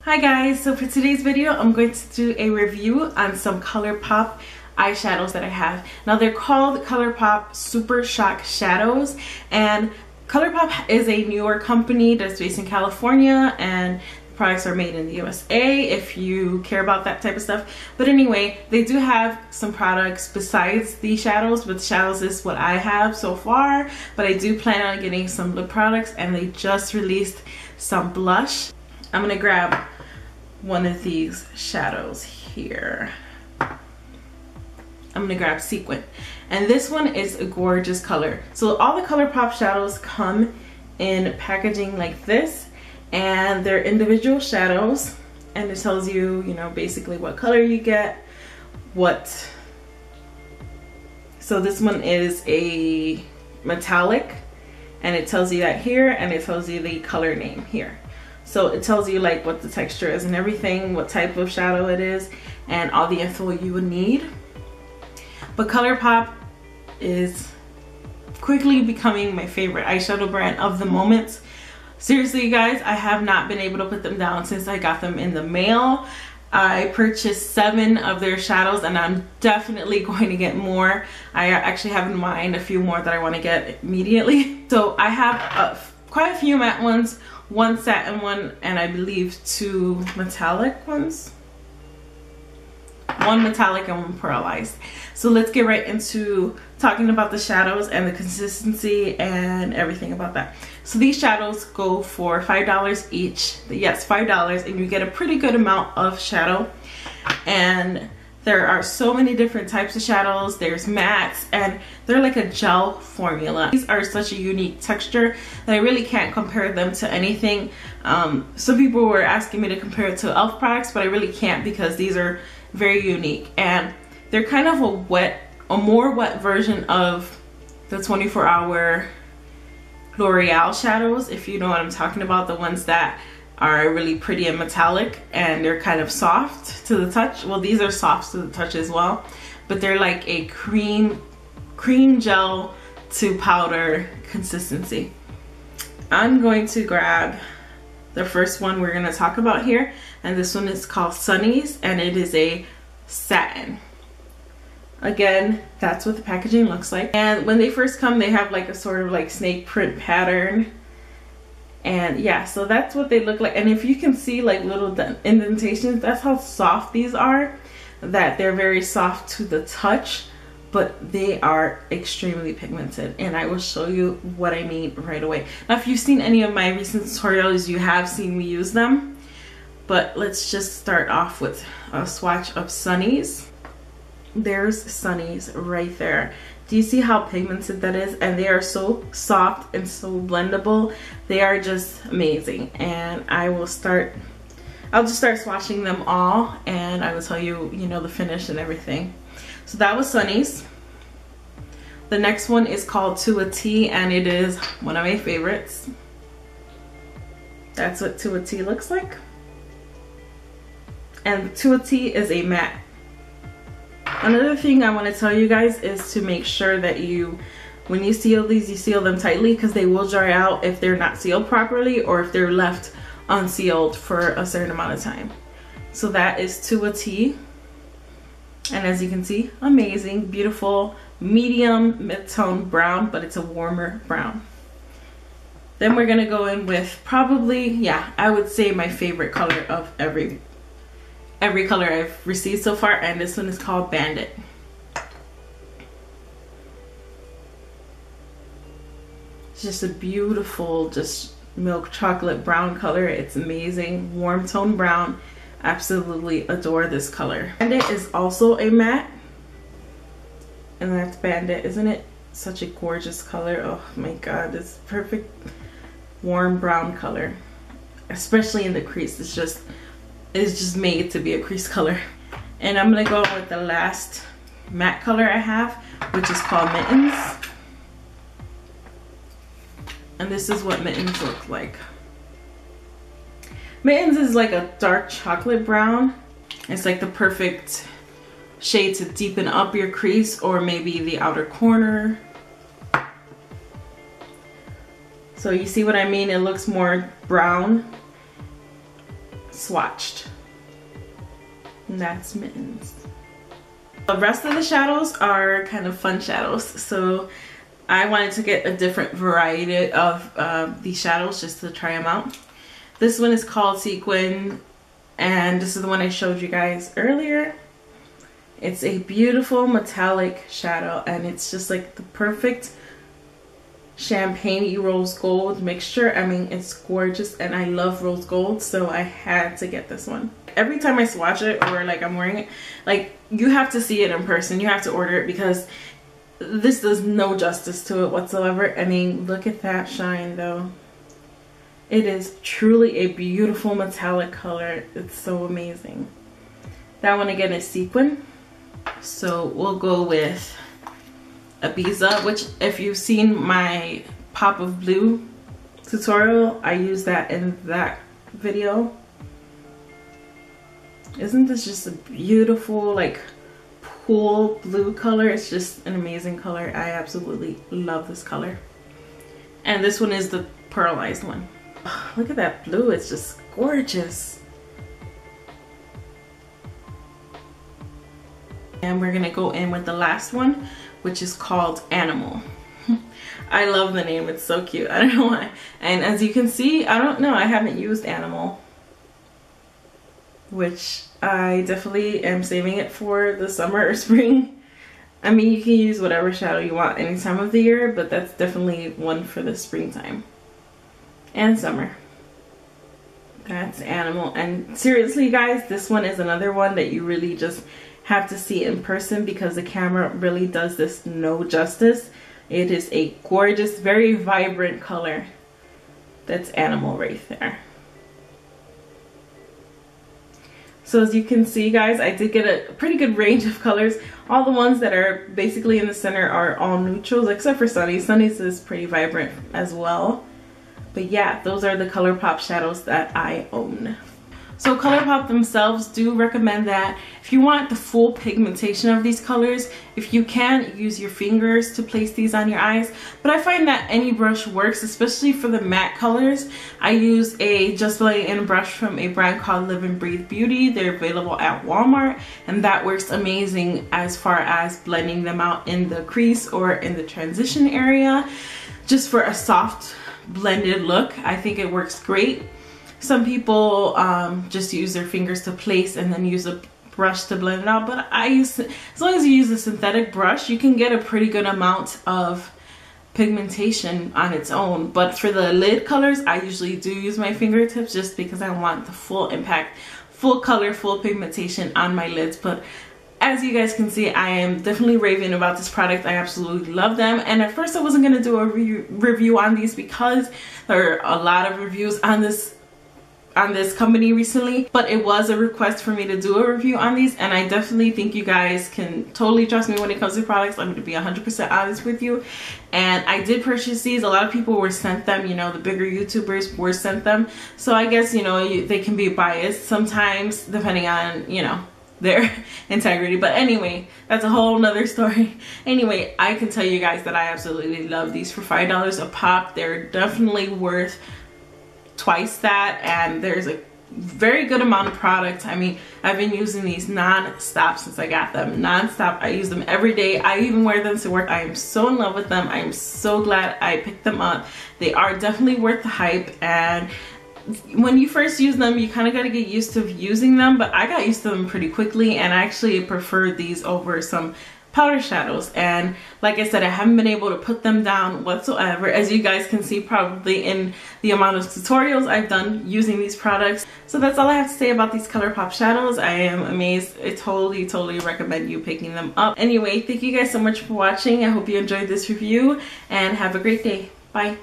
Hi guys, so for today's video I'm going to do a review on some ColourPOP eyeshadows that I have. Now they're called ColourPOP Super Shock Shadows, and ColourPOP is a newer company that's based in California, and the products are made in the USA if you care about that type of stuff. But anyway, they do have some products besides these shadows, but shadows is what I have so far, but I do plan on getting some lip products, and they just released some blush. I'm gonna grab one of these shadows here. I'm gonna grab Sequin, and this one is a gorgeous color. So all the ColourPOP shadows come in packaging like this, and they're individual shadows, and it tells you, basically what color you get, so this one is a metallic, and it tells you that here, and it tells you the color name here. So it tells you like what the texture is and everything, what type of shadow it is, and all the info you would need. But ColourPOP is quickly becoming my favorite eyeshadow brand of the moment. Seriously, you guys, I have not been able to put them down since I got them in the mail. I purchased 7 of their shadows, and I'm definitely going to get more. I actually have in mind a few more that I want to get immediately. So I have quite a few matte ones, 1 satin one, and I believe 2 metallic ones. 1 metallic and 1 pearlized. So let's get right into talking about the shadows and the consistency and everything about that. So these shadows go for $5 each. Yes, $5, and you get a pretty good amount of shadow. And there are so many different types of shadows. There's mattes, and they're like a gel formula. These are such a unique texture that I really can't compare them to anything. Some people were asking me to compare it to e.l.f. products, but I really can't because these are very unique, and they're kind of a more wet version of the 24-hour L'Oreal shadows, if you know what I'm talking about, the ones that are really pretty and metallic, and they're kind of soft to the touch. Well, these are soft to the touch as well, but they're like a cream gel to powder consistency. I'm going to grab the first one we're going to talk about here, and this one is called Sunnies, and it is a satin. Again, that's what the packaging looks like, and when they first come they have like a sort of like snake print pattern. And yeah, so that's what they look like. And if you can see like little indentations, that's how soft these are, that they're very soft to the touch, but they are extremely pigmented, and I will show you what I mean right away. Now if you've seen any of my recent tutorials, you have seen me use them, but let's just start off with a swatch of Sunnies. There's Sunnies right there. Do you see how pigmented that is? And they are so soft and so blendable. They are just amazing. And I'll just start swatching them all, and I will tell you, the finish and everything. So that was Sunnies. The next one is called To a T, and it is one of my favorites. That's what To a T looks like. And To a T is a matte. Another thing I want to tell you guys is to make sure that when you seal these, you seal them tightly, because they will dry out if they're not sealed properly or if they're left unsealed for a certain amount of time. So that is To a T, and as you can see, amazing, beautiful, medium mid-tone brown, but it's a warmer brown. Then we're gonna go in with probably, yeah, I would say my favorite color of every color I've received so far, and this one is called Bandit. It's just a beautiful, just milk chocolate brown color. It's amazing, warm tone brown. Absolutely adore this color. Bandit is also a matte, and that's Bandit. Isn't it such a gorgeous color? Oh my god, it's perfect warm brown color, especially in the crease. It's just made to be a crease color. And I'm gonna go with the last matte color I have, which is called Mittens. And this is what Mittens looks like. Mittens is like a dark chocolate brown. It's like the perfect shade to deepen up your crease or maybe the outer corner. So you see what I mean? It looks more brown. swatched. And that's Mittens. The rest of the shadows are kind of fun shadows, so I wanted to get a different variety of these shadows just to try them out. This one is called Sequin, and this is the one I showed you guys earlier. It's a beautiful metallic shadow, and it's just like the perfect champagne-y rose gold mixture. I mean, it's gorgeous, and I love rose gold, so I had to get this one. Every time I swatch it, or like I'm wearing it, like, you have to see it in person. You have to order it, because this does no justice to it whatsoever. I mean, look at that shine though. It is truly a beautiful metallic color. It's so amazing. That one again is Sequin. So we'll go with Ibiza, which if you've seen my Pop of Blue tutorial, I use that in that video. Isn't this just a beautiful, like, cool blue color? It's just an amazing color. I absolutely love this color. And this one is the pearlized one. Oh, look at that blue, it's just gorgeous. And we're gonna go in with the last one, which is called Animal. I love the name, it's so cute. I don't know why. And as you can see, I don't know, I haven't used Animal, which I definitely am saving it for the summer or spring. I mean, you can use whatever shadow you want any time of the year, but that's definitely one for the springtime and summer. That's Animal. And seriously guys, this one is another one that you really just have to see in person, because the camera really does this no justice. It is a gorgeous, very vibrant color. That's Animal right there. So as you can see guys, I did get a pretty good range of colors. All the ones that are basically in the center are all neutrals, except for Sunnies. Sunnies is pretty vibrant as well. But yeah, those are the ColourPop shadows that I own. So ColourPop themselves do recommend that if you want the full pigmentation of these colors, if you can, use your fingers to place these on your eyes. But I find that any brush works, especially for the matte colors. I use a Just Blend In brush from a brand called Live and Breathe Beauty. They're available at Walmart, and that works amazing as far as blending them out in the crease or in the transition area. Just for a soft blended look, I think it works great. Some people just use their fingers to place and then use a brush to blend it out, but I use, as long as you use a synthetic brush, you can get a pretty good amount of pigmentation on its own. But for the lid colors, I usually do use my fingertips, just because I want the full impact, full color, full pigmentation on my lids. But as you guys can see, I am definitely raving about this product. I absolutely love them. And at first I wasn't going to do a review on these, because there are a lot of reviews on this company recently, but it was a request for me to do a review on these, and I definitely think you guys can totally trust me when it comes to products. I'm going to be 100% honest with you. And I did purchase these. A lot of people were sent them, you know, the bigger YouTubers were sent them, so I guess, you know, they can be biased sometimes depending on, you know, their integrity. But anyway, that's a whole nother story. Anyway, I can tell you guys that I absolutely love these. For $5 a pop, they're definitely worth twice that, and there's a very good amount of product. I mean, I've been using these non-stop since I got them. Non-stop. I use them every day. I even wear them to work. I am so in love with them. I am so glad I picked them up. They are definitely worth the hype, and when you first use them, you kind of got to get used to using them, but I got used to them pretty quickly, and I actually prefer these over some powder shadows. And like I said, I haven't been able to put them down whatsoever, as you guys can see probably in the amount of tutorials I've done using these products. So that's all I have to say about these ColourPop shadows. I am amazed. I totally recommend you picking them up. Anyway, thank you guys so much for watching. I hope you enjoyed this review, and have a great day. Bye.